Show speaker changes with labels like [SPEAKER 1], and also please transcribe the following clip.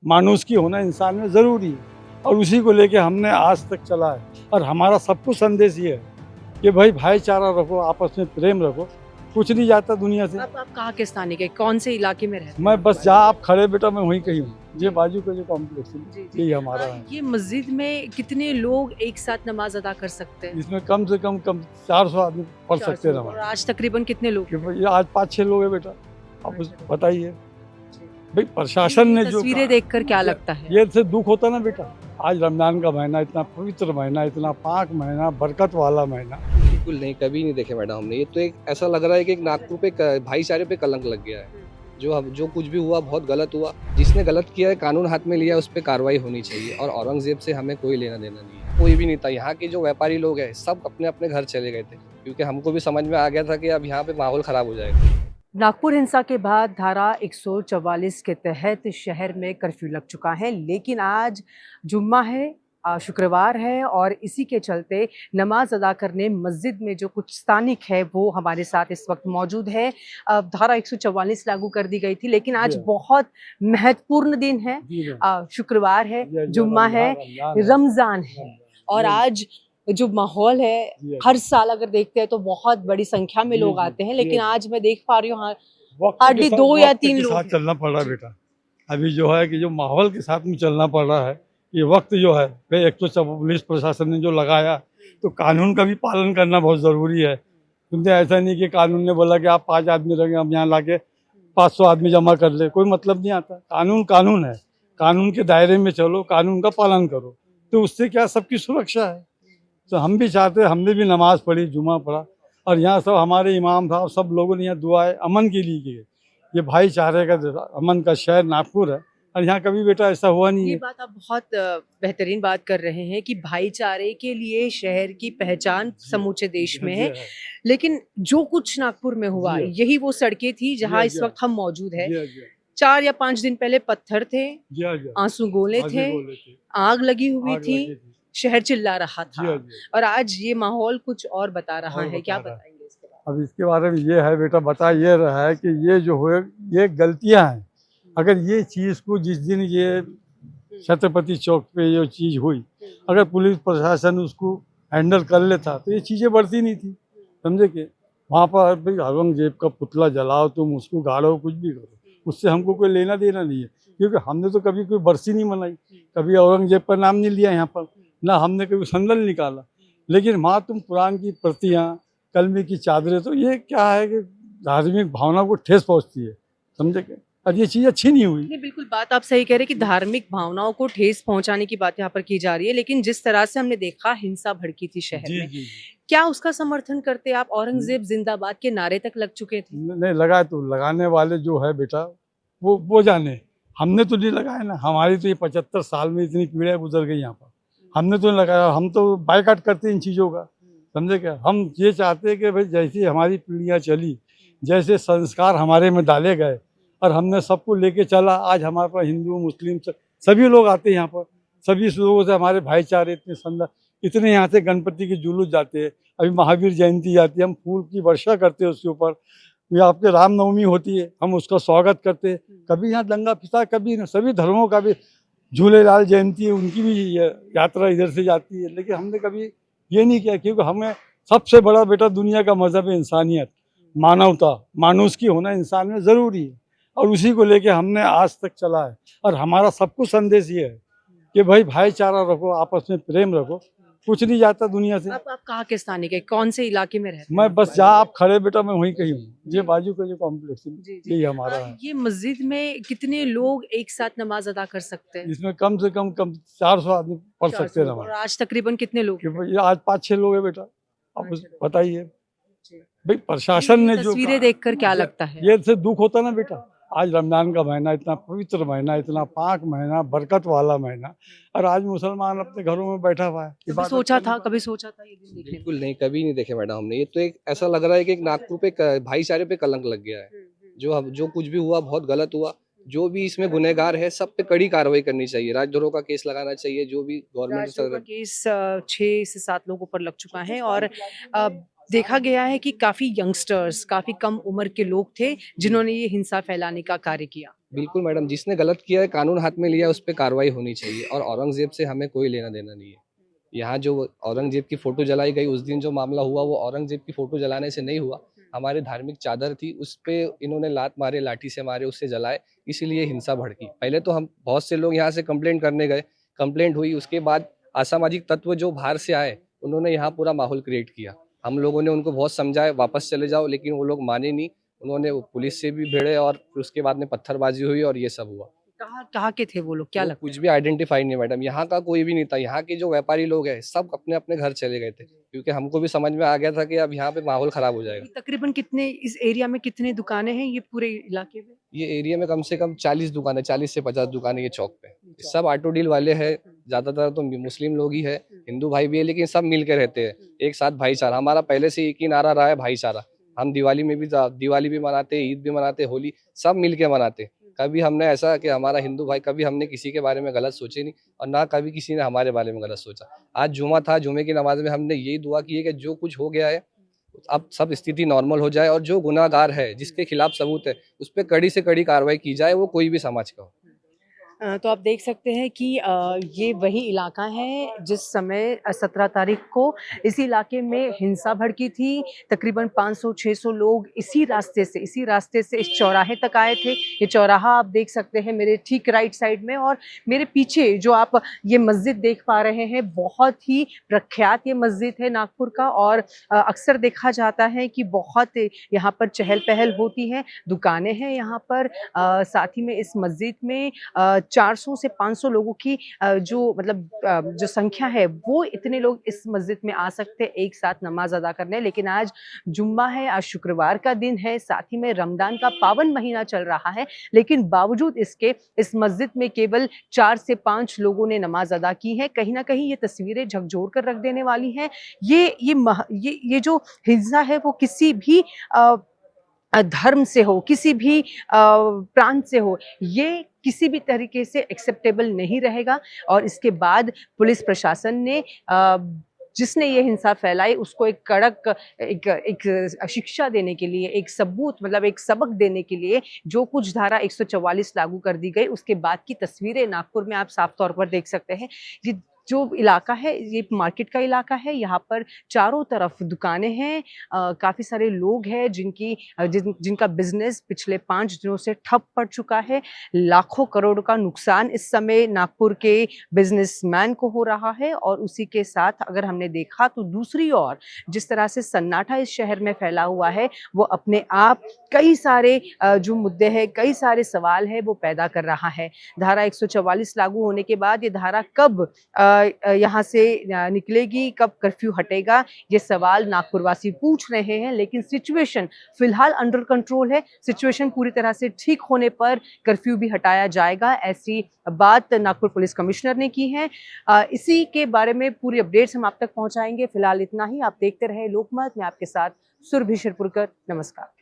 [SPEAKER 1] मानुस की होना इंसान में ज़रूरी है और उसी को लेके हमने आज तक चला है। और हमारा सबको संदेश ये है कि भाई भाईचारा रखो, आपस में प्रेम रखो, कुछ नहीं जाता दुनिया से।
[SPEAKER 2] आप कहाँ के स्थानिक है, कौन से इलाके में रहते हैं?
[SPEAKER 1] मैं बस जहाँ आप खड़े बेटा मैं वहीं कहीं हूँ, ये बाजू का जो कॉम्प्लेक्स
[SPEAKER 2] जी,
[SPEAKER 1] है
[SPEAKER 2] जी।
[SPEAKER 1] यही हमारा है।
[SPEAKER 2] ये मस्जिद में कितने लोग एक साथ नमाज अदा कर सकते हैं?
[SPEAKER 1] इसमें कम से कम 400 आदमी पढ़ सकते हैं
[SPEAKER 2] 400 और
[SPEAKER 1] नमाज।
[SPEAKER 2] आज तकरीबन कितने लोग
[SPEAKER 1] कि भाई आज 5-6 लोग हैं बेटा, अब बताइए
[SPEAKER 2] जी।
[SPEAKER 1] भाई प्रशासन ने जो
[SPEAKER 2] तस्वीरें देखकर क्या लगता है?
[SPEAKER 1] ये से दुख होता ना बेटा। आज रमजान का महीना, इतना पवित्र महीना, इतना पाक महीना, बरकत वाला महीना।
[SPEAKER 3] बिल्कुल नहीं, कभी नहीं देखे मैडम हमने। ये तो एक ऐसा लग रहा है कि एक नागपुर पे भाईचारे पे कलंक लग गया है। जो कुछ भी हुआ बहुत गलत हुआ। जिसने गलत किया है कानून हाथ में लिया, उस पर कार्रवाई होनी चाहिए। और औरंगजेब से हमें कोई लेना देना नहीं है, कोई भी नहीं था। यहाँ के जो व्यापारी लोग हैं सब अपने अपने घर चले गए थे, क्योंकि हमको भी समझ में आ गया था कि अब यहाँ पे माहौल खराब हो जाएगा।
[SPEAKER 2] नागपुर हिंसा के बाद धारा 144 के तहत शहर में कर्फ्यू लग चुका है, लेकिन आज जुम्मा है, शुक्रवार है और इसी के चलते नमाज अदा करने मस्जिद में जो कुछ स्थानिक है वो हमारे साथ इस वक्त मौजूद है। धारा 144 लागू कर दी गई थी, लेकिन आज बहुत महत्वपूर्ण दिन है। शुक्रवार है, जुम्मा है, रमजान है और आज जो माहौल है, हर साल अगर देखते हैं तो बहुत बड़ी संख्या में लोग आते हैं, लेकिन आज मैं देख पा रही हूँ हार्डली 2 या 3 लोग
[SPEAKER 1] चलना पड़ रहा है बेटा। अभी जो है कि जो माहौल के साथ में चलना पड़ रहा है, ये वक्त जो है 144 प्रशासन ने जो लगाया, तो कानून का भी पालन करना बहुत ज़रूरी है। क्योंकि ऐसा नहीं कि कानून ने बोला कि आप 5 आदमी रहेंगे, हम यहाँ लाके 500 आदमी जमा कर ले, कोई मतलब नहीं आता। कानून कानून है, कानून के दायरे में चलो, कानून का पालन करो, तो उससे क्या सबकी सुरक्षा है। तो हम भी चाहते हैं, हमने भी नमाज़ पढ़ी, जुमा पढ़ा और यहाँ सब हमारे इमाम साहब सब लोगों ने यहाँ दुआएं अमन के लिए की है। ये भाईचारे का अमन का शहर नागपुर है और यहाँ कभी बेटा ऐसा हुआ नहीं
[SPEAKER 2] ये
[SPEAKER 1] है।
[SPEAKER 2] बात आप बहुत बेहतरीन बात कर रहे हैं कि भाईचारे के लिए शहर की पहचान समूचे देश में है, लेकिन जो कुछ नागपुर में हुआ यही वो सड़कें थी जहाँ इस वक्त हम मौजूद है। 4 या 5 दिन पहले पत्थर थे, आंसू गोले थे, आग लगी हुई थी, शहर चिल्ला रहा था और आज ये माहौल कुछ और बता रहा है। क्या बताएंगे इसके बारे में?
[SPEAKER 1] अब इसके बारे में ये है बेटा, बता ये रहा है कि ये जो हुए ये गलतियां हैं। अगर ये चीज़ को जिस दिन ये छत्रपति चौक पे ये चीज़ हुई, अगर पुलिस प्रशासन उसको हैंडल कर लेता तो ये चीज़ें बढ़ती नहीं थी। समझे कि वहाँ पर भाई औरंगजेब का पुतला जलाओ, तुम उसको गाड़ो, कुछ भी करो, उससे हमको कोई लेना देना नहीं है। क्योंकि हमने तो कभी कोई बरसी नहीं मनाई, कभी औरंगजेब का नाम नहीं लिया यहाँ पर, ना हमने कभी संदल निकाला। लेकिन वहाँ तुम कुरान की प्रतियाँ, कलमे की चादरें, तो ये क्या है कि धार्मिक भावना को ठेस पहुँचती है। समझे कि और ये चीज़ अच्छी नहीं हुई।
[SPEAKER 2] नहीं, बिल्कुल बात आप सही कह रहे हैं कि धार्मिक भावनाओं को ठेस पहुंचाने की बात यहाँ पर की जा रही है, लेकिन जिस तरह से हमने देखा हिंसा भड़की थी शहर में, क्या उसका समर्थन करते आप? औरंगजेब जिंदाबाद के नारे तक लग चुके थे।
[SPEAKER 1] नहीं लगाए, तो लगाने वाले जो है बेटा वो जाने, हमने तो नहीं लगाया ना। हमारी तो ये 75 साल में इतनी पीढ़ियाँ गुजर गई यहाँ पर, हमने तो नहीं लगाया। हम तो बायकाट करते हैं इन चीज़ों का। समझे क्या? हम ये चाहते हैं कि भाई जैसी हमारी पीढ़ियाँ चली, जैसे संस्कार हमारे में डाले गए और हमने सबको लेके चला, आज हमारे पास हिंदू मुस्लिम सभी लोग आते हैं यहाँ पर। सभी लोगों से हमारे भाईचारे इतने संदा, इतने यहाँ से गणपति के जुलूस जाते हैं, अभी महावीर जयंती जाती है, हम फूल की वर्षा करते हैं उसके ऊपर। ये आपके रामनवमी होती है, हम उसका स्वागत करते हैं। कभी यहाँ दंगा फिसाद कभी नहीं, सभी धर्मों का भी, झूलेलाल जयंती है उनकी भी यात्रा इधर से जाती है। लेकिन हमने कभी ये नहीं किया, क्योंकि हमें सबसे बड़ा बेटा दुनिया का मजहब है इंसानियत, मानवता, मानुस की होना इंसान में ज़रूरी है और उसी को लेके हमने आज तक चला है। और हमारा सबको संदेश ये है कि भाई भाईचारा रखो, आपस में प्रेम रखो, कुछ नहीं जाता दुनिया से।
[SPEAKER 2] आप कहाँ के स्थानिक है, कौन से इलाके में रहते हैं?
[SPEAKER 1] मैं बस जहाँ आप खड़े बेटा मैं वहीं कहीं हूँ, ये बाजू का जो कॉम्प्लेक्स है
[SPEAKER 2] जी, जी।
[SPEAKER 1] यही हमारा है।
[SPEAKER 2] ये मस्जिद में कितने लोग एक साथ नमाज अदा कर सकते हैं?
[SPEAKER 1] इसमें कम से कम 400 आदमी पढ़ सकते हैं
[SPEAKER 2] और
[SPEAKER 1] नमाज।
[SPEAKER 2] आज तकरीबन कितने लोग?
[SPEAKER 1] कि भाई आज 5-6 लोग हैं बेटा, अब
[SPEAKER 2] 5-6 लोग।
[SPEAKER 1] बताइए
[SPEAKER 2] जी।
[SPEAKER 1] भाई प्रशासन ने जो
[SPEAKER 2] तस्वीरें देखकर क्या लगता है?
[SPEAKER 1] ये से दुख होता ना बेटा। आज रमजान का महीना, इतना पवित्र महीना, इतना पाक महीना, बरकत वाला महीना, और आज मुसलमान अपने घरों में बैठा हुआ है।
[SPEAKER 2] कभी सोचा था ये दिन देखने?
[SPEAKER 3] बिल्कुल नहीं, कभी नहीं देखे मैडम हमने। ये तो एक ऐसा लग रहा है कि एक नागपुर पे भाईचारे पे कलंक लग गया है। जो कुछ भी हुआ बहुत गलत हुआ। जो भी इसमें गुनहगार है सब पे कड़ी कार्रवाई करनी चाहिए, राजद्रोह का केस लगाना चाहिए। जो भी
[SPEAKER 2] राजद्रोह का
[SPEAKER 3] गवर्नमेंट
[SPEAKER 2] केस 6 से 7 लोगों पर लग चुका है और देखा गया है कि काफी यंगस्टर्स, काफी कम उम्र के लोग थे जिन्होंने ये हिंसा फैलाने का कार्य किया।
[SPEAKER 3] बिल्कुल मैडम, जिसने गलत किया है कानून हाथ में लिया है, उस पर कार्रवाई होनी चाहिए और औरंगजेब से हमें कोई लेना देना नहीं है। यहाँ जो औरंगजेब की फोटो जलाई गई उस दिन जो मामला हुआ वो औरंगजेब की फोटो जलाने से नहीं हुआ। हमारे धार्मिक चादर थी उस पे इन्होंने लात मारे, लाठी से मारे, उससे जलाए, इसीलिए हिंसा भड़की। पहले तो हम बहुत से लोग यहाँ से कंप्लेंट करने गए, कंप्लेंट हुई, उसके बाद असामाजिक तत्व जो बाहर से आए उन्होंने यहाँ पूरा माहौल क्रिएट किया। हम लोगों ने उनको बहुत समझाया वापस चले जाओ, लेकिन वो लोग माने नहीं। उन्होंने पुलिस से भी भिड़े और फिर उसके बाद में पत्थरबाजी हुई और ये सब हुआ।
[SPEAKER 2] कहाँ कहाँ के थे वो लोग, क्या
[SPEAKER 3] वो
[SPEAKER 2] लगता
[SPEAKER 3] कुछ भी आइडेंटिफाई नहीं मैडम, यहाँ का कोई भी नहीं था। यहाँ के जो व्यापारी लोग हैं सब अपने अपने घर चले गए थे, क्योंकि हमको भी समझ में आ गया था कि अब यहाँ पे माहौल खराब हो
[SPEAKER 2] है?
[SPEAKER 3] जाएगा।
[SPEAKER 2] तकरीबन कितने इस एरिया में कितने दुकानें हैं ये पूरे इलाके में?
[SPEAKER 3] ये एरिया में कम से कम 40 दुकानें, 40 से 50 दुकानें ये चौक पे। सब ऑटो डील वाले हैं, ज्यादातर तो मुस्लिम लोग ही है, हिंदू भाई भी है, लेकिन सब मिल के रहते हैं एक साथ। भाईचारा हमारा पहले से एक ही नारा रहा है, भाईचारा। हम दिवाली में भी दिवाली भी मनाते, ईद भी मनाते, होली सब मिल के मनाते। कभी हमने ऐसा कि हमारा हिंदू भाई, कभी हमने किसी के बारे में गलत सोचे नहीं और ना कभी किसी ने हमारे बारे में गलत सोचा। आज जुमा था, जुमे की नमाज में हमने यही दुआ की है कि जो कुछ हो गया है अब सब स्थिति नॉर्मल हो जाए और जो गुनाहगार है, जिसके खिलाफ सबूत है, उस पर कड़ी से कड़ी कार्रवाई की जाए, वो कोई भी समाज का हो।
[SPEAKER 2] तो आप देख सकते हैं कि ये वही इलाका है जिस समय 17 तारीख को इसी इलाके में हिंसा भड़की थी। तकरीबन 500-600 लोग इसी रास्ते से इस चौराहे तक आए थे। ये चौराहा आप देख सकते हैं मेरे ठीक राइट साइड में, और मेरे पीछे जो आप ये मस्जिद देख पा रहे हैं, बहुत ही प्रख्यात ये मस्जिद है नागपुर का, और अक्सर देखा जाता है कि बहुत यहाँ पर चहल पहल होती है, दुकानें हैं यहाँ पर। साथ ही में इस मस्जिद में 400 से 500 लोगों की जो संख्या है, वो इतने लोग इस मस्जिद में आ सकते हैं एक साथ नमाज अदा करने। लेकिन आज जुम्मा है, आज शुक्रवार का दिन है, साथ ही में रमजान का पावन महीना चल रहा है, लेकिन बावजूद इसके इस मस्जिद में केवल 4 से 5 लोगों ने नमाज अदा की है। कहीं ना कहीं ये तस्वीरें झकझोर कर रख देने वाली हैं। ये जो हिंसा है वो किसी भी धर्म से हो, किसी भी प्रांत से हो, ये किसी भी तरीके से एक्सेप्टेबल नहीं रहेगा। और इसके बाद पुलिस प्रशासन ने जिसने ये हिंसा फैलाई उसको एक कड़क एक शिक्षा देने के लिए, एक सबूत एक सबक देने के लिए जो कुछ धारा 144 लागू कर दी गई, उसके बाद की तस्वीरें नागपुर में आप साफ तौर पर देख सकते हैं। ये जो इलाका है ये मार्केट का इलाका है, यहाँ पर चारों तरफ दुकानें हैं, काफ़ी सारे लोग हैं जिनका बिजनेस पिछले 5 दिनों से ठप पड़ चुका है। लाखों करोड़ का नुकसान इस समय नागपुर के बिजनेसमैन को हो रहा है। और उसी के साथ अगर हमने देखा तो दूसरी ओर जिस तरह से सन्नाटा इस शहर में फैला हुआ है, वो अपने आप कई सारे जो मुद्दे हैं, कई सारे सवाल है वो पैदा कर रहा है। धारा 144 लागू होने के बाद ये धारा कब यहाँ से निकलेगी, कब कर्फ्यू हटेगा, ये सवाल नागपुरवासी पूछ रहे हैं। लेकिन सिचुएशन फिलहाल अंडर कंट्रोल है। सिचुएशन पूरी तरह से ठीक होने पर कर्फ्यू भी हटाया जाएगा, ऐसी बात नागपुर पुलिस कमिश्नर ने की है। इसी के बारे में पूरी अपडेट्स हम आप तक पहुंचाएंगे। फिलहाल इतना ही। आप देखते रहे लोकमत। मैं आपके साथ सुरभि शिरपुरकर। नमस्कार।